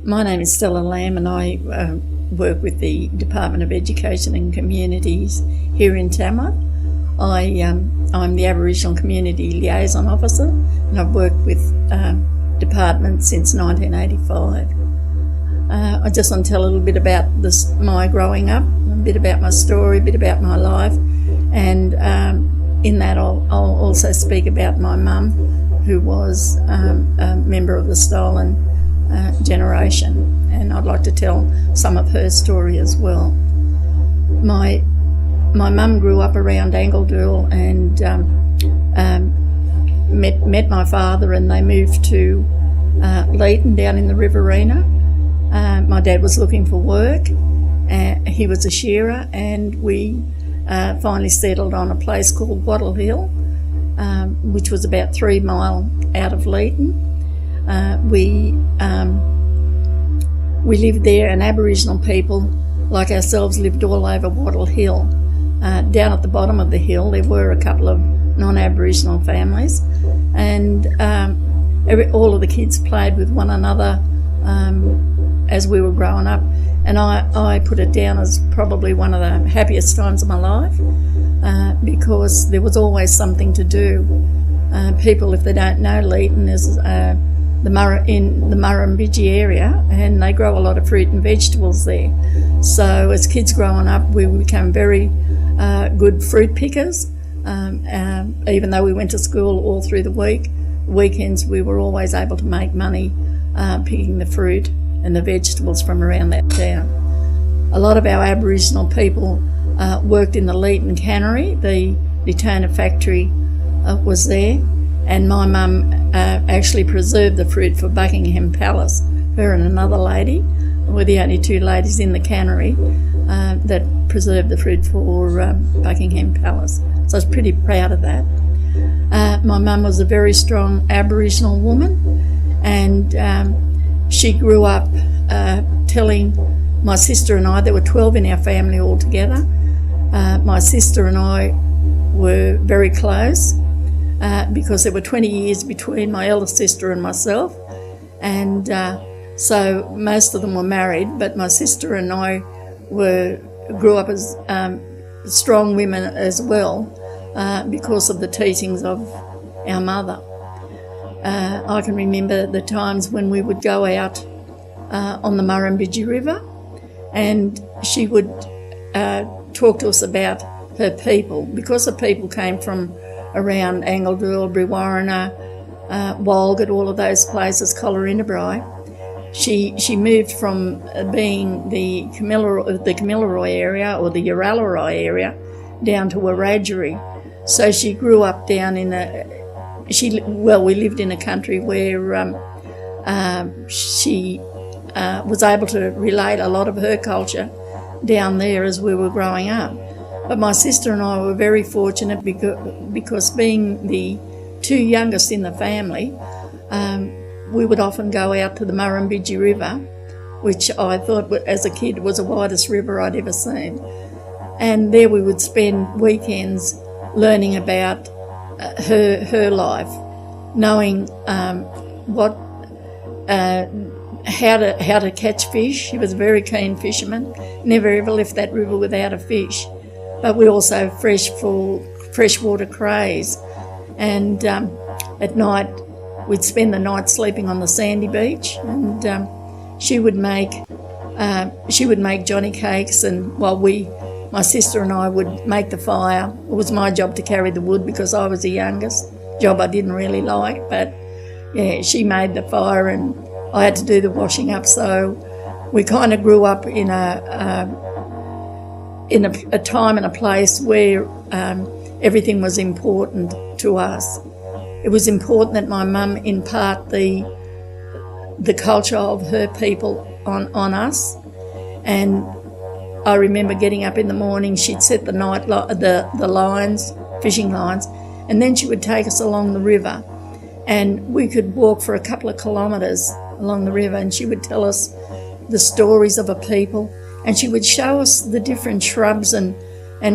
My name is Stella Lamb and I work with the Department of Education and Communities here in Tamworth. I'm the Aboriginal Community Liaison Officer and I've worked with departments since 1985. I just want to tell a little bit about my growing up, a bit about my story, a bit about my life, and in that I'll also speak about my mum, who was a member of the stolen generation, and I'd like to tell some of her story as well. My mum grew up around Angledool and met my father, and they moved to Leeton down in the Riverina. My dad was looking for work. He was a shearer, and we finally settled on a place called Wattle Hill, which was about 3 miles out of Leeton. We lived there, and Aboriginal people like ourselves lived all over Wattle Hill. Down at the bottom of the hill there were a couple of non-Aboriginal families, and all of the kids played with one another as we were growing up, and I put it down as probably one of the happiest times of my life because there was always something to do. People, if they don't know, Leeton is in the Murrumbidgee area, and they grow a lot of fruit and vegetables there. So as kids growing up, we became very good fruit pickers. Even though we went to school all through the week, weekends we were always able to make money picking the fruit and the vegetables from around that town. A lot of our Aboriginal people worked in the Leeton cannery. The Daytona factory was there, and my mum actually preserved the fruit for Buckingham Palace. Her and another lady were the only two ladies in the cannery that preserved the fruit for Buckingham Palace. So I was pretty proud of that. My mum was a very strong Aboriginal woman, and she grew up telling my sister and I, there were 12 in our family altogether. My sister and I were very close because there were 20 years between my eldest sister and myself, and so most of them were married, but my sister and I grew up as strong women as well because of the teachings of our mother. I can remember the times when we would go out on the Murrumbidgee River, and she would talk to us about her people, because the people came from around Angledool, Brewarrina, Walgett, all of those places, Collarinabri. She moved from being the Kamilaroi area or the Yarrallaroi area down to Wiradjuri. So she grew up down in we lived in a country where she was able to relate a lot of her culture down there as we were growing up. But my sister and I were very fortunate because being the two youngest in the family, we would often go out to the Murrumbidgee River, which I thought as a kid was the widest river I'd ever seen. And there we would spend weekends learning about her life, knowing how to catch fish. She was a very keen fisherman, never ever left that river without a fish. But we also fished for freshwater crays, and at night we'd spend the night sleeping on the sandy beach, and she would make Johnny cakes, and while my sister and I would make the fire. It was my job to carry the wood because I was the youngest, job I didn't really like, but yeah, she made the fire and I had to do the washing up. So we kind of grew up in a time and a place where everything was important to us. It was important that my mum impart the culture of her people on us, and I remember getting up in the morning. She'd set the lines, fishing lines, and then she would take us along the river, and we could walk for a couple of kilometres along the river, and she would tell us the stories of a people, and she would show us the different shrubs and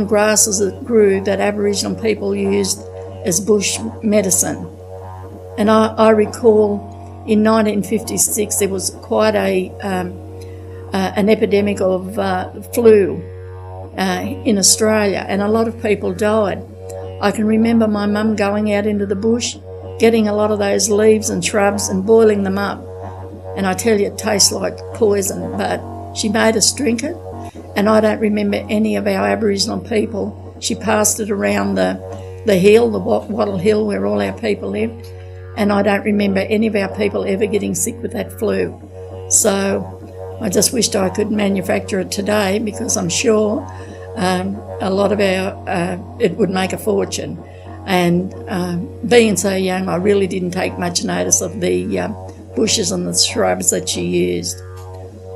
grasses that grew that Aboriginal people used as bush medicine. And I recall in 1956 there was quite an epidemic of flu in Australia, and a lot of people died. I can remember my mum going out into the bush, getting a lot of those leaves and shrubs and boiling them up. And I tell you, it tastes like poison, but she made us drink it. And I don't remember any of our Aboriginal people. She passed it around the hill, the Wattle Hill, where all our people lived. And I don't remember any of our people ever getting sick with that flu. So I just wished I could manufacture it today, because I'm sure a lot of it would make a fortune. And being so young, I really didn't take much notice of the bushes and the shrubs that she used.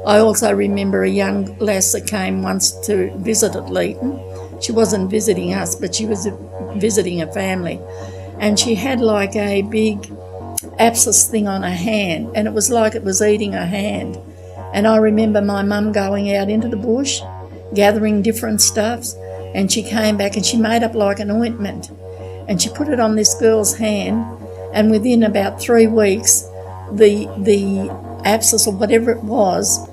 I also remember a young lass that came once to visit at Leeton. She wasn't visiting us, but she was visiting a family. And she had like a big abscess thing on her hand, and it was like it was eating her hand. And I remember my mum going out into the bush, gathering different stuffs, and she came back and she made up like an ointment. And she put it on this girl's hand, and within about 3 weeks, the abscess or whatever it was,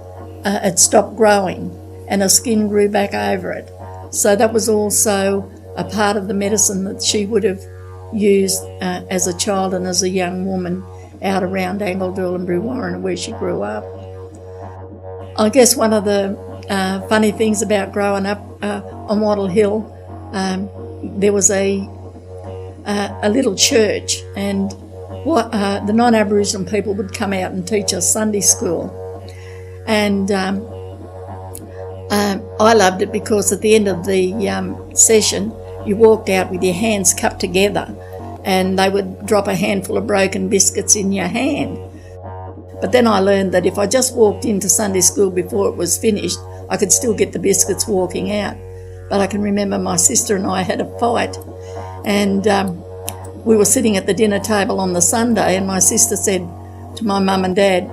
it stopped growing, and her skin grew back over it. So that was also a part of the medicine that she would have used as a child and as a young woman out around Angledool and Brewarrina, where she grew up. I guess one of the funny things about growing up on Wattle Hill, there was a little church, and the non-Aboriginal people would come out and teach us Sunday school. And I loved it because at the end of the session, you walked out with your hands cupped together, and they would drop a handful of broken biscuits in your hand. But then I learned that if I just walked into Sunday school before it was finished, I could still get the biscuits walking out. But I can remember my sister and I had a fight, and we were sitting at the dinner table on the Sunday, and my sister said to my mum and dad,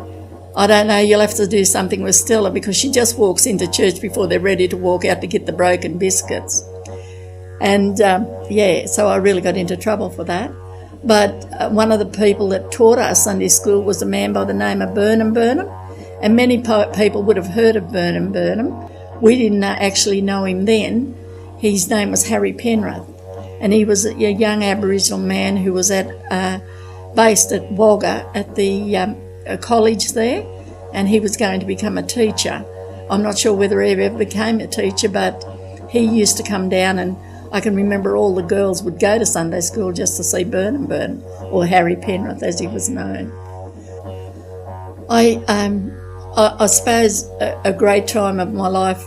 "I don't know, you'll have to do something with Stella, because she just walks into church before they're ready to walk out to get the broken biscuits." And so I really got into trouble for that. But one of the people that taught us Sunday school was a man by the name of Burnham, and many people would have heard of Burnham. We didn't actually know him then. His name was Harry Penrith, and he was a young Aboriginal man who was based at Wagga at the college there, and he was going to become a teacher. I'm not sure whether he ever became a teacher, but he used to come down, and I can remember all the girls would go to Sunday school just to see Burnham, or Harry Penrith as he was known. I suppose a great time of my life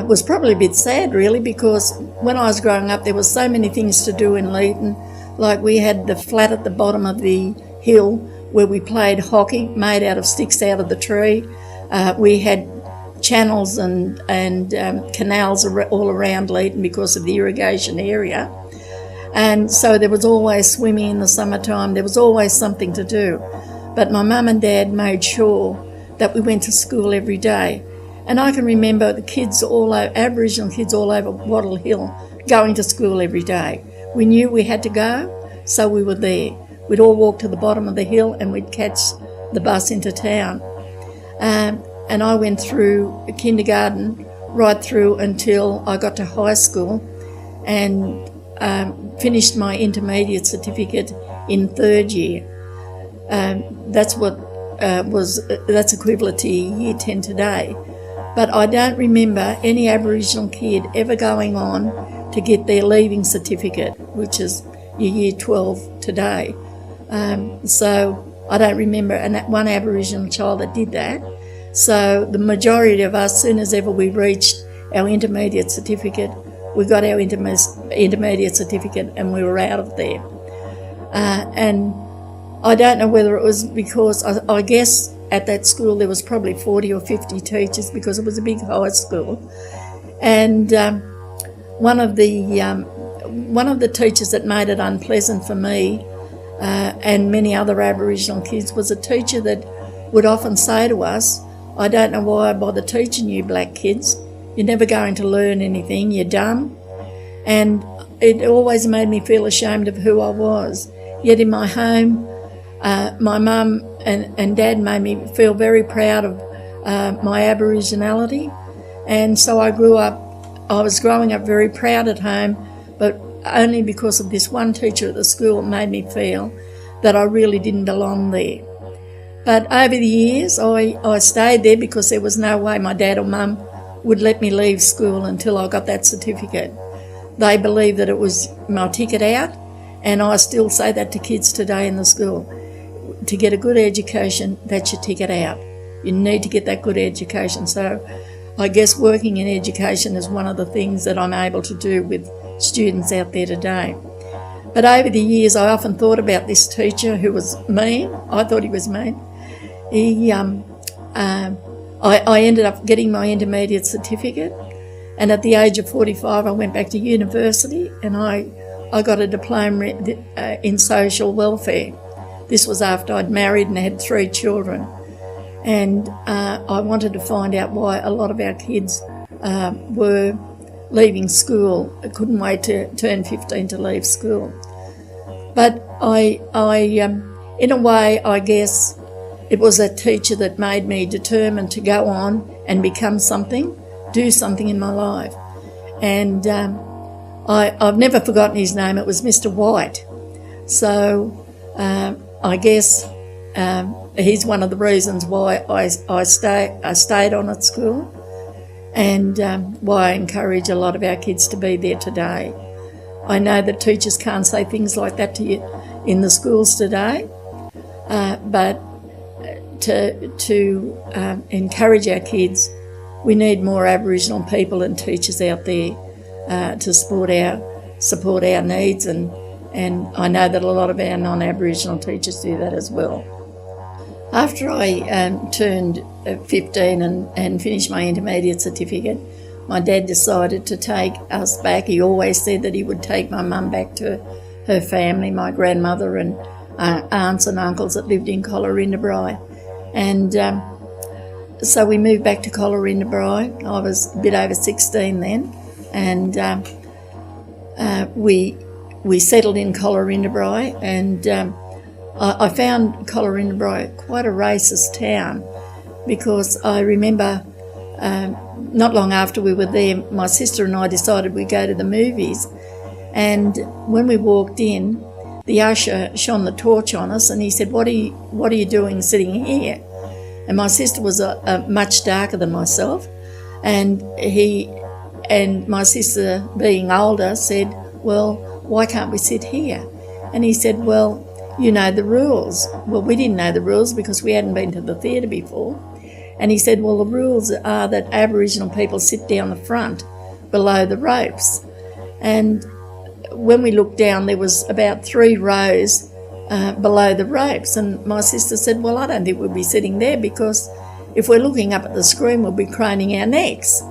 was probably a bit sad, really, because when I was growing up there was so many things to do in Leeton. Like we had the flat at the bottom of the hill where we played hockey made out of sticks out of the tree. We had channels and canals all around Leeton because of the irrigation area. And so there was always swimming in the summertime. There was always something to do. But my mum and dad made sure that we went to school every day. And I can remember the kids Aboriginal kids all over Wattle Hill going to school every day. We knew we had to go, so we were there. We'd all walk to the bottom of the hill and we'd catch the bus into town. And I went through kindergarten right through until I got to high school and finished my intermediate certificate in 3rd year. That's equivalent to year 10 today. But I don't remember any Aboriginal kid ever going on to get their leaving certificate, which is your year 12 today. So I don't remember one Aboriginal child that did that. So the majority of us, as soon as ever we reached our intermediate certificate, we got our intermediate certificate and we were out of there. And I don't know whether it was because, I guess at that school there was probably 40 or 50 teachers because it was a big high school. And one of the teachers that made it unpleasant for me and many other Aboriginal kids was a teacher that would often say to us, "I don't know why I bother teaching you black kids. You're never going to learn anything, you're dumb." And it always made me feel ashamed of who I was. Yet in my home, My mum and dad made me feel very proud of my Aboriginality, and so I was growing up very proud at home, but only because of this one teacher at the school made me feel that I really didn't belong there. But over the years, I stayed there because there was no way my dad or mum would let me leave school until I got that certificate. They believed that it was my ticket out, and I still say that to kids today in the school. To get a good education, that's your ticket out. You need to get that good education. So I guess working in education is one of the things that I'm able to do with students out there today. But over the years, I often thought about this teacher who was mean. I thought he was mean. I ended up getting my intermediate certificate, and at the age of 45 I went back to university, and I got a diploma in social welfare. This was after I'd married and had 3 children, and I wanted to find out why a lot of our kids were leaving school. I couldn't wait to turn 15 to leave school. But in a way, I guess it was a teacher that made me determined to go on and become something, do something in my life. And I've never forgotten his name. It was Mr. White. So I guess he's one of the reasons why I stayed on at school, and why I encourage a lot of our kids to be there today. I know that teachers can't say things like that to you in the schools today, but to encourage our kids, we need more Aboriginal people and teachers out there to support our needs, and I know that a lot of our non-Aboriginal teachers do that as well. After I turned 15 and finished my intermediate certificate, my dad decided to take us back. He always said that he would take my mum back to her family, my grandmother and aunts and uncles that lived in Colarindabri. And so we moved back to Colarindabri. I was a bit over 16 then, and we settled in Colarindabri, and I found Colarindabri quite a racist town, because I remember not long after we were there, my sister and I decided we'd go to the movies, and when we walked in, the usher shone the torch on us, and he said, what are you doing sitting here? And my sister was much darker than myself, and my sister, being older, said, well, why can't we sit here? And he said, well, you know the rules. Well, we didn't know the rules because we hadn't been to the theatre before. And he said, well, the rules are that Aboriginal people sit down the front below the ropes. And when we looked down, there was about 3 rows below the ropes. And my sister said, well, I don't think we'll be sitting there, because if we're looking up at the screen, we'll be craning our necks.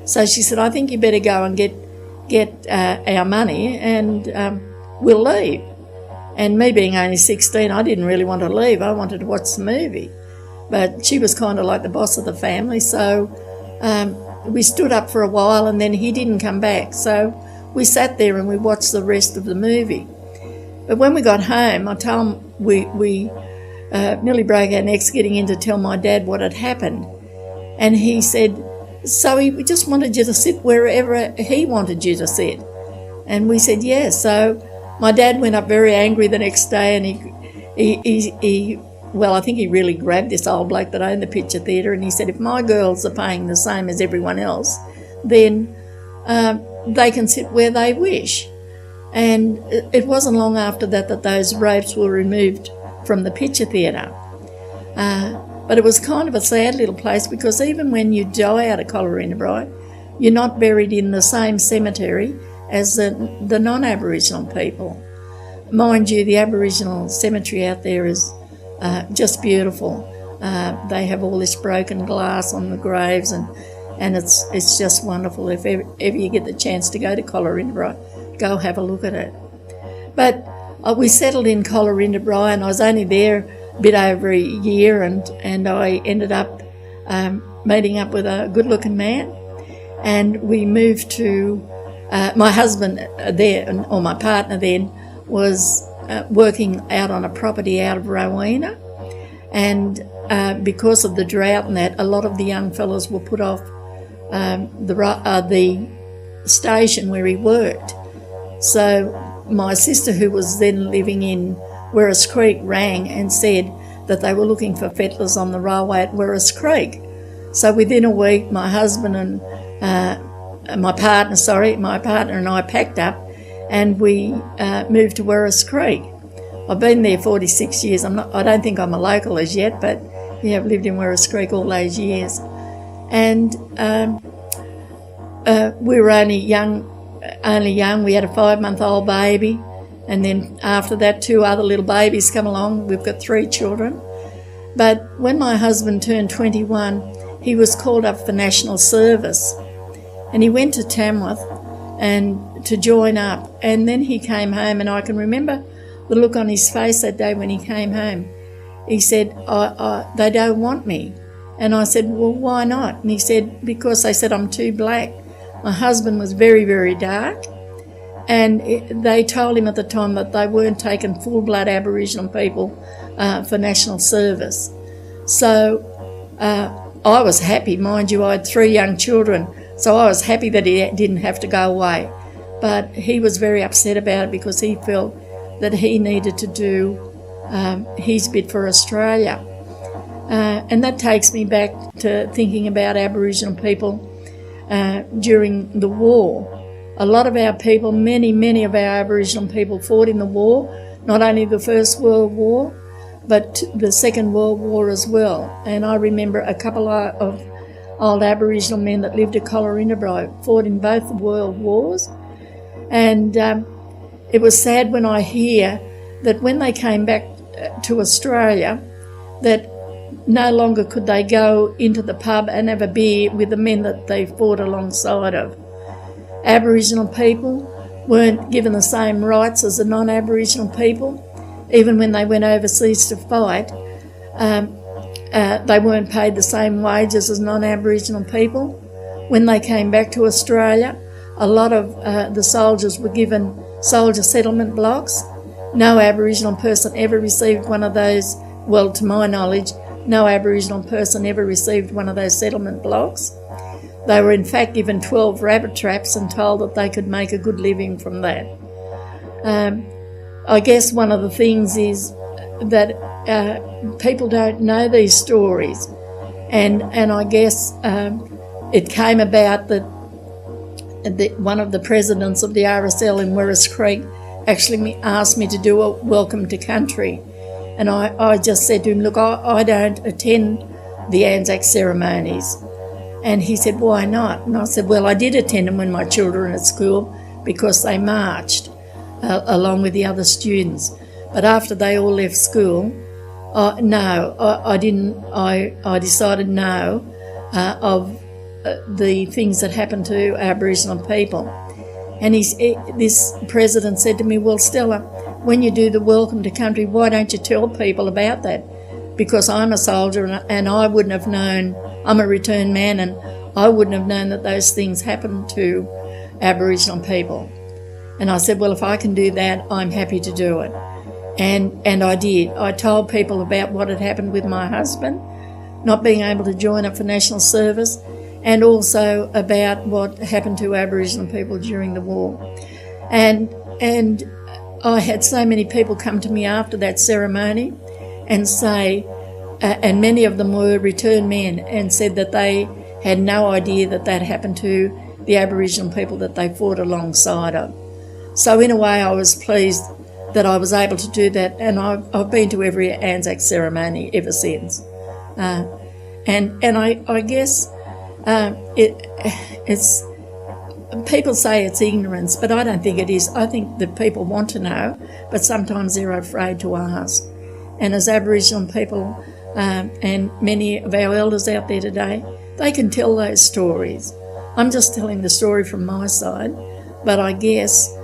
So she said, I think you better go and get our money, and we'll leave. And me being only 16, I didn't really want to leave. I wanted to watch the movie. But she was kind of like the boss of the family, so we stood up for a while, and then he didn't come back. So we sat there and we watched the rest of the movie. But when we got home, I told him we nearly broke our necks getting in to tell my dad what had happened. And he said, so he just wanted you to sit wherever he wanted you to sit. And we said, yeah. So my dad went up very angry the next day, and he well, I think he really grabbed this old bloke that owned the picture theatre, and he said, if my girls are paying the same as everyone else, then they can sit where they wish. And it wasn't long after that those ropes were removed from the picture theatre. But it was kind of a sad little place, because even when you die out of Colarindabri, you're not buried in the same cemetery as the non-Aboriginal people. Mind you, the Aboriginal cemetery out there is just beautiful. They have all this broken glass on the graves, and it's just wonderful. If ever you get the chance to go to Colarindabri, go have a look at it. But we settled in Colarindabri, and I was only there a bit over a year, and I ended up meeting up with a good-looking man, and we moved to my husband there, or my partner then, was working out on a property out of Rowena, and because of the drought and that, a lot of the young fellas were put off the station where he worked. So my sister, who was then living in Werris Creek, rang and said that they were looking for fettlers on the railway at Werris Creek. So within a week, my husband and my partner and I packed up, and we moved to Werris Creek. I've been there 46 years. I don't think I'm a local as yet, but yeah, I've lived in Werris Creek all those years. And we were only young. We had a 5-month-old baby, and then after that 2 other little babies come along. We've got 3 children. But when my husband turned 21, he was called up for national service, and he went to Tamworth and to join up. And then he came home, and I can remember the look on his face that day when he came home. He said, they don't want me. And I said, well, why not? And he said, because they said I'm too black. My husband was very, very dark, and they told him at the time that they weren't taking full-blood Aboriginal people for national service. So I was happy. Mind you, I had 3 young children, so I was happy that he didn't have to go away. But he was very upset about it because he felt that he needed to do his bit for Australia. And that takes me back to thinking about Aboriginal people during the war. A lot of our people, many of our Aboriginal people fought in the war, not only the First World War, but the Second World War as well. And I remember a couple of old Aboriginal men that lived at Collarinabro fought in both the World Wars. And it was sad when I hear that when they came back to Australia, that no longer could they go into the pub and have a beer with the men that they fought alongside of. Aboriginal people weren't given the same rights as the non-Aboriginal people. Even when they went overseas to fight, they weren't paid the same wages as non-Aboriginal people. When they came back to Australia, a lot of the soldiers were given soldier settlement blocks. No Aboriginal person ever received one of those. Well, to my knowledge, no Aboriginal person ever received one of those settlement blocks. They were in fact given 12 rabbit traps and told that they could make a good living from that. I guess one of the things is that people don't know these stories, and I guess it came about that one of the presidents of the RSL in Werris Creek actually asked me to do a welcome to country. And I just said to him, look, I don't attend the Anzac ceremonies. And he said, why not? And I said, well, I did attend them when my children were at school because they marched along with the other students. But after they all left school, I didn't. I decided no of the things that happened to Aboriginal people. And this president said to me, well, Stella, when you do the welcome to country, why don't you tell people about that? Because I'm a soldier and I wouldn't have known, I'm a returned man, and I wouldn't have known that those things happened to Aboriginal people. And I said, well, if I can do that, I'm happy to do it. And I did. I told people about what had happened with my husband, not being able to join up for national service, and also about what happened to Aboriginal people during the war. And I had so many people come to me after that ceremony and say, and many of them were returned men, and said that they had no idea that that happened to the Aboriginal people that they fought alongside of. So in a way I was pleased that I was able to do that, and I've been to every Anzac ceremony ever since. And I guess it's people say it's ignorance, but I don't think it is. I think that people want to know, but sometimes they're afraid to ask. And as Aboriginal people and many of our elders out there today, they can tell those stories. I'm just telling the story from my side, but I guess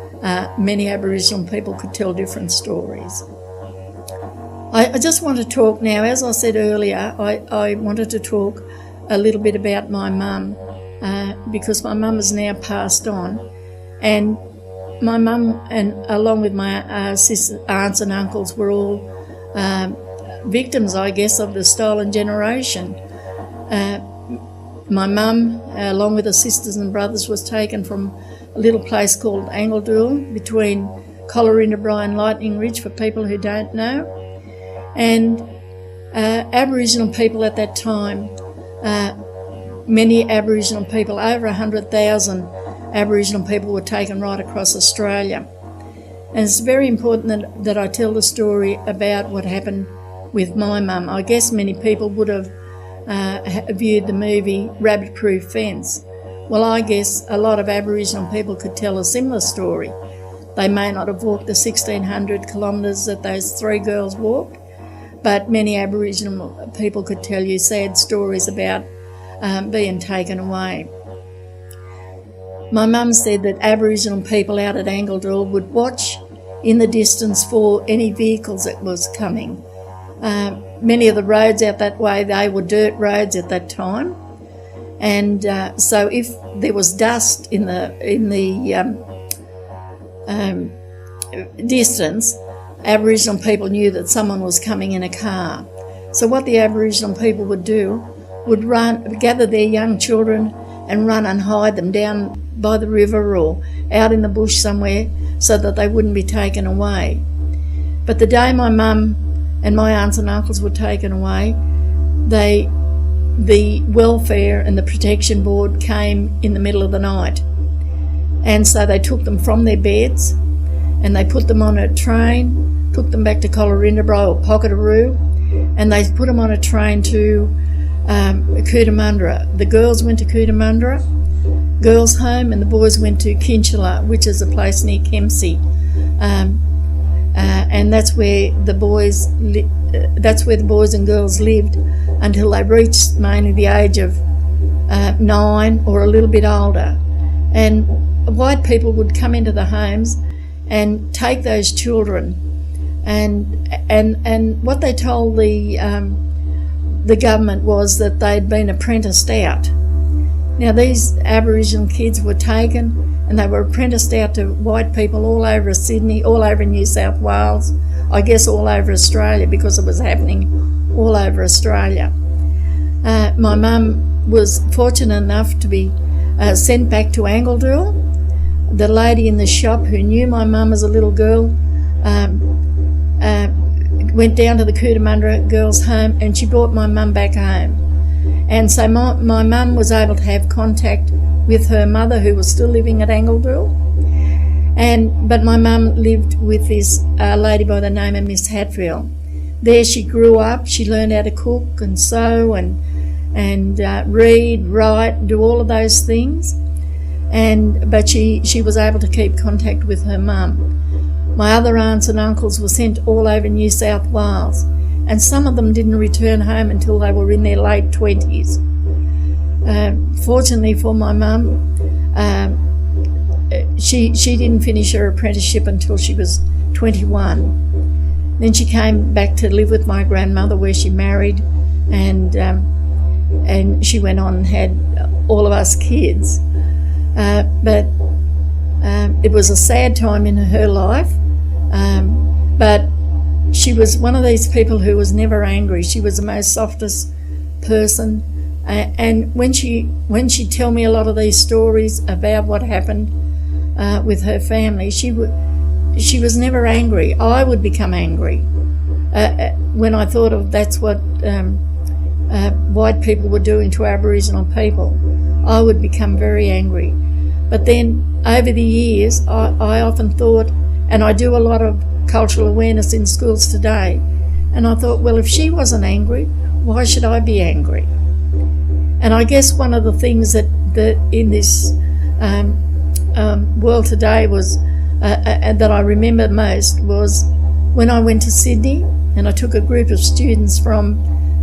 many Aboriginal people could tell different stories. I just want to talk now, as I said earlier, I wanted to talk a little bit about my mum, because my mum has now passed on, and my mum, and along with my aunts and uncles, were all victims, I guess, of the stolen generation. My mum, along with her sisters and brothers, was taken from a little place called Angledool between Collarinda and Lightning Ridge, for people who don't know. And Aboriginal people at that time, many Aboriginal people, over 100,000 Aboriginal people were taken right across Australia. And it's very important that I tell the story about what happened with my mum. I guess many people would have viewed the movie Rabbit Proof Fence. Well, I guess a lot of Aboriginal people could tell a similar story. They may not have walked the 1,600 kilometres that those three girls walked, but many Aboriginal people could tell you sad stories about being taken away. My mum said that Aboriginal people out at Angledool would watch in the distance for any vehicles that was coming. Many of the roads out that way, they were dirt roads at that time, and so if there was dust in the distance, Aboriginal people knew that someone was coming in a car. So what the Aboriginal people would do would gather their young children and run and hide them down by the river or out in the bush somewhere so that they wouldn't be taken away. But the day my mum and my aunts and uncles were taken away, the welfare and the protection board came in the middle of the night. And so they took them from their beds and they put them on a train, took them back to Collarinda or Pocketaroo, and they put them on a train to Cootamundra. The girls went to Cootamundra, girls' home, and the boys went to Kinchela, which is a place near Kempsey. And that's where the boys and girls lived until they reached mainly the age of 9 or a little bit older. And white people would come into the homes and take those children, and what they told the government was that they'd been apprenticed out. Now these Aboriginal kids were taken and they were apprenticed out to white people all over Sydney, all over New South Wales, I guess all over Australia, because it was happening all over Australia. My mum was fortunate enough to be sent back to Angledool. The lady in the shop who knew my mum as a little girl went down to the Cootamundra girls' home and she brought my mum back home. And so my mum was able to have contact with her mother, who was still living at Angledool. But my mum lived with this lady by the name of Miss Hatfield. There she grew up. She learned how to cook and sew and read, write, do all of those things. But she was able to keep contact with her mum. My other aunts and uncles were sent all over New South Wales, and some of them didn't return home until they were in their late 20s. Fortunately for my mum, she didn't finish her apprenticeship until she was 21. Then she came back to live with my grandmother, where she married, and she went on and had all of us kids. But it was a sad time in her life, but she was one of these people who was never angry. She was the most softest person, and when she'd tell me a lot of these stories about what happened with her family, she was never angry. I would become angry when I thought of that's what white people were doing to Aboriginal people. I would become very angry. But then over the years, I often thought, and I do a lot of cultural awareness in schools today, and I thought, well, if she wasn't angry, why should I be angry? And I guess one of the things that in this world today was, that I remember most, was when I went to Sydney and I took a group of students from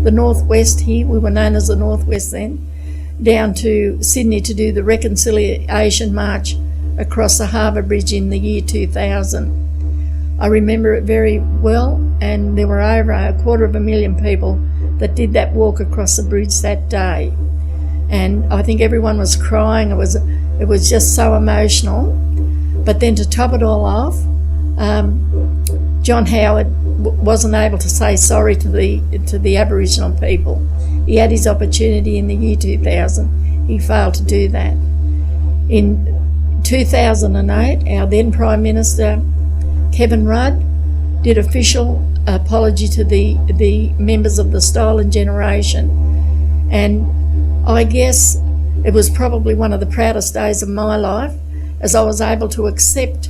the Northwest here, we were known as the Northwest then, down to Sydney to do the Reconciliation March across the Harbour Bridge in the year 2000. I remember it very well, and there were over 250,000 people that did that walk across the bridge that day. And I think everyone was crying. It was just so emotional. But then to top it all off, John Howard wasn't able to say sorry to the Aboriginal people. He had his opportunity in the year 2000. He failed to do that. In 2008, our then Prime Minister, Kevin Rudd, did official apology to the members of the Stolen generation. And I guess it was probably one of the proudest days of my life, as I was able to accept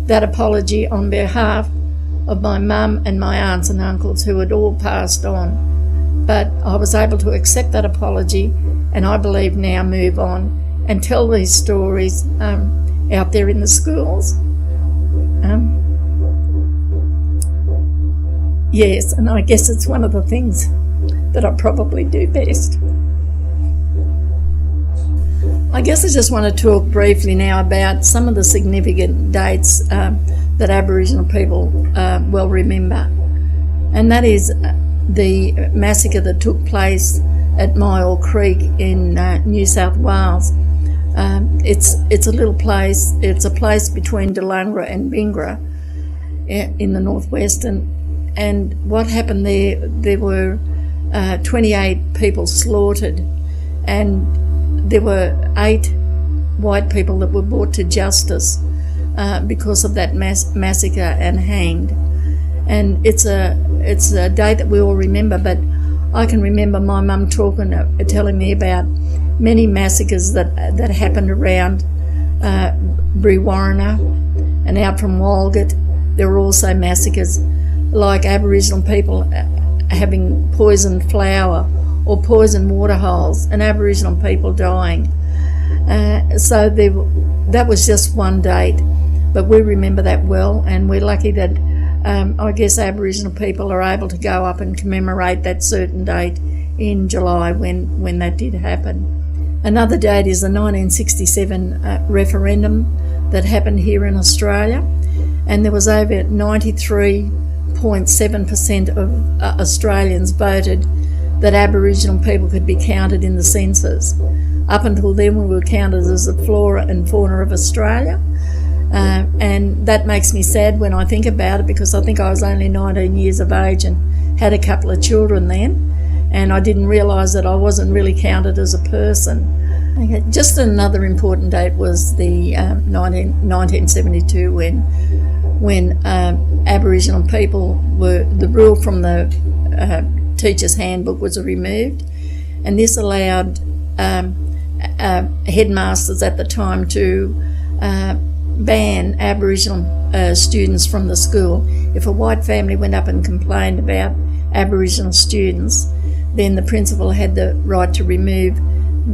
that apology on behalf of my mum and my aunts and uncles who had all passed on. But I was able to accept that apology, and I believe now move on and tell these stories out there in the schools. Yes, and I guess it's one of the things that I probably do best. I guess I just want to talk briefly now about some of the significant dates that Aboriginal people well remember. And that is the massacre that took place at Myall Creek in New South Wales. It's a little place, it's a place between Delungra and Bingra in the northwest. And what happened there were 28 people slaughtered, and there were 8 white people that were brought to justice because of that massacre and hanged. And it's a day that we all remember, but I can remember my mum telling me about many massacres that happened around Brewarrina and out from Walgett. There were also massacres like Aboriginal people having poisoned flour or poisoned water holes and Aboriginal people dying. So that was just one date, but we remember that well, and we're lucky that I guess Aboriginal people are able to go up and commemorate that certain date in July when that did happen. Another date is the 1967 referendum that happened here in Australia, and there was over 93.7% of Australians voted that Aboriginal people could be counted in the census. Up until then, we were counted as the flora and fauna of Australia, and that makes me sad when I think about it, because I think I was only 19 years of age and had a couple of children then, and I didn't realise that I wasn't really counted as a person. Okay. Just another important date was the 1972 when Aboriginal people the rule from the teacher's handbook was removed, and this allowed headmasters at the time to ban Aboriginal students from the school. If a white family went up and complained about Aboriginal students, then the principal had the right to remove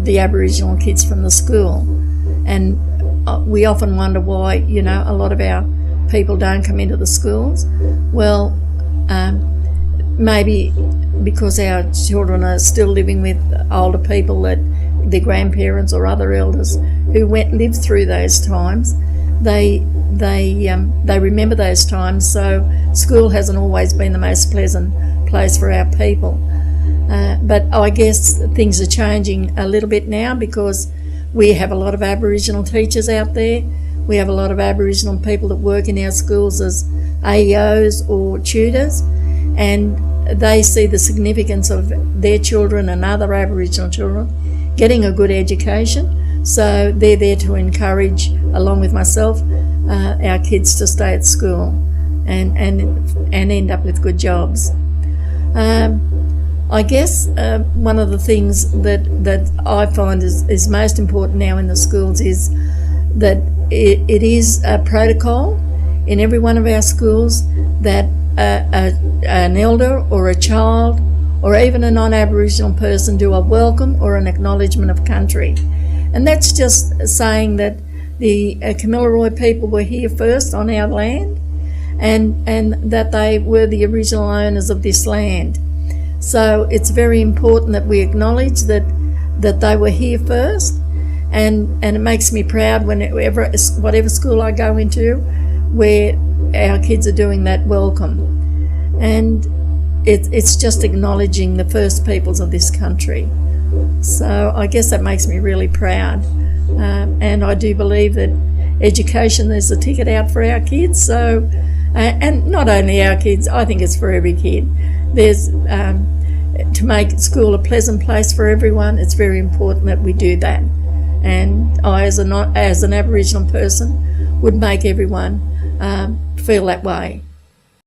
the Aboriginal kids from the school. And we often wonder why, a lot of our people don't come into the schools. Well, maybe because our children are still living with older people, that their grandparents or other elders who lived through those times, they remember those times. So school hasn't always been the most pleasant place for our people. But I guess things are changing a little bit now, because we have a lot of Aboriginal teachers out there. We have a lot of Aboriginal people that work in our schools as AEOs or tutors, and they see the significance of their children and other Aboriginal children getting a good education. So they're there to encourage, along with myself, our kids to stay at school and end up with good jobs. I guess one of the things that I find is most important now in the schools is that it is a protocol in every one of our schools that an elder or a child or even a non-Aboriginal person do a welcome or an acknowledgement of country. And that's just saying that the Kamilaroi people were here first on our land, and that they were the original owners of this land. So it's very important that we acknowledge that they were here first, and it makes me proud whatever school I go into where our kids are doing that welcome. And it's just acknowledging the first peoples of this country. So I guess that makes me really proud. And I do believe that education, there's a ticket out for our kids. So, and not only our kids, I think it's for every kid. There's to make school a pleasant place for everyone. It's very important that we do that. And I, as an Aboriginal person, would make everyone feel that way.